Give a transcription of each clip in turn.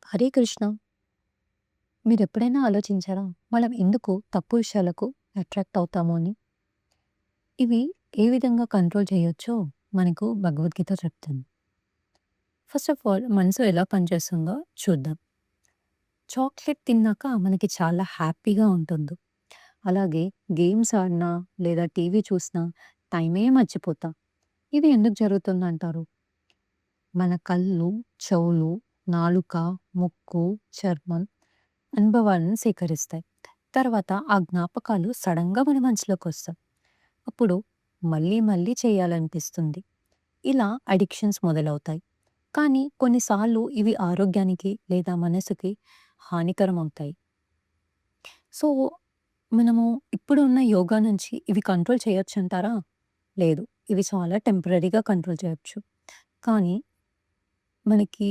హరే కృష్ణ. మీరెప్పుడైనా ఆలోచించారా? మనం ఎందుకు తప్పు విషయాలకు అట్రాక్ట్ అవుతాము అని? ఇవి ఏ విధంగా కంట్రోల్ చేయొచ్చో మనకు భగవద్గీత చెప్తుంది. ఫస్ట్ ఆఫ్ ఆల్ మనసు ఎలా పనిచేస్తుందో చూద్దాం. చాక్లెట్ తిన్నాక మనకి చాలా హ్యాపీగా ఉంటుంది. అలాగే గేమ్స్ ఆడినా లేదా టీవీ చూసినా టైమే మర్చిపోతాం. ఇది ఎందుకు జరుగుతుందంటారు? మన కళ్ళు, చెవులు, నాలుక, ముక్కు, చర్మం అనుభవాలను సేకరిస్తాయి. తర్వాత ఆ జ్ఞాపకాలు సడన్‌గా మన మనసులోకొస్తాయి. అప్పుడు మళ్ళీ మళ్ళీ చేయాలనిపిస్తుంది. ఇలా అడిక్షన్స్ మొదలవుతాయి. కానీ కొన్నిసార్లు ఇవి ఆరోగ్యానికి లేదా మనసుకి హానికరమవుతాయి. సో, మనము ఇప్పుడున్న యోగా నుంచి ఇవి కంట్రోల్ చేయొచ్చంటారా? లేదు. ఇవి చాలా టెంపరరీగా కంట్రోల్ చేయొచ్చు. కానీ మనకి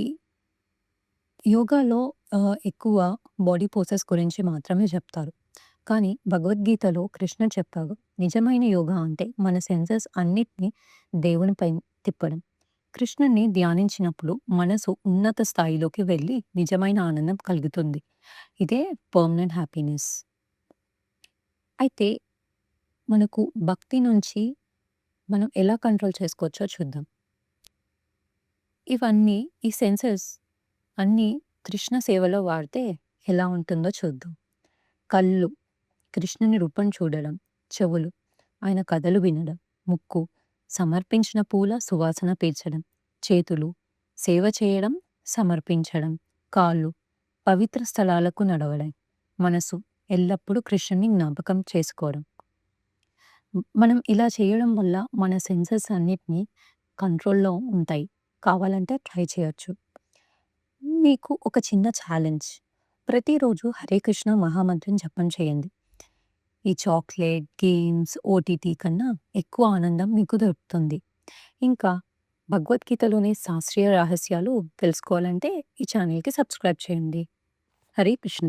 యోగాలో ఎక్కువ బాడీ పోసెస్ గురించి మాత్రమే చెప్తారు. కానీ భగవద్గీతలో కృష్ణుడు చెప్పారు. నిజమైన యోగా అంటే మన సెన్సెస్ అన్నిటిని దేవునిపై తిప్పడం. కృష్ణుడిని ధ్యానించినప్పుడు మనసు ఉన్నత స్థాయిలోకి వెళ్ళి నిజమైన ఆనందం కలుగుతుంది. ఇదే పర్మనెంట్ హ్యాపీనెస్. అయితే మనకు భక్తి నుంచి మనం ఎలా కంట్రోల్ చేసుకోవచ్చో చూద్దాం. ఇవన్నీ ఈ సెన్సెస్ అన్నీ కృష్ణ సేవలో వాడితే ఎలా ఉంటుందో చూద్దాం. కళ్ళు, కృష్ణుని రూపం చూడడం. చెవులు, ఆయన కథలు వినడం. ముక్కు, సమర్పించిన పూల సువాసన పీల్చడం. చేతులు, సేవ చేయడం, సమర్పించడం. కాళ్ళు, పవిత్ర స్థలాలకు నడవడం. మనసు, ఎల్లప్పుడూ కృష్ణుని జ్ఞాపకం చేసుకోవడం. మనం ఇలా చేయడం వల్ల మన సెన్సెస్ అన్నిటిని కంట్రోల్‌లో ఉంటాయి. కావాలంటే ట్రై చేయొచ్చు. మీకు ఒక చిన్న ఛాలెంజ్. ప్రతిరోజు హరే కృష్ణ మహామంత్రం జపం చేయండి. ఈ చాక్లేట్, గేమ్స్, ఓటీటీ కన్నా ఎక్కువ ఆనందం మీకు దొరుకుతుంది. ఇంకా భగవద్గీతలోని శాస్త్రీయ రహస్యాలు తెలుసుకోవాలంటే ఈ ఛానల్‌కి సబ్స్క్రైబ్ చేయండి. హరే కృష్ణ.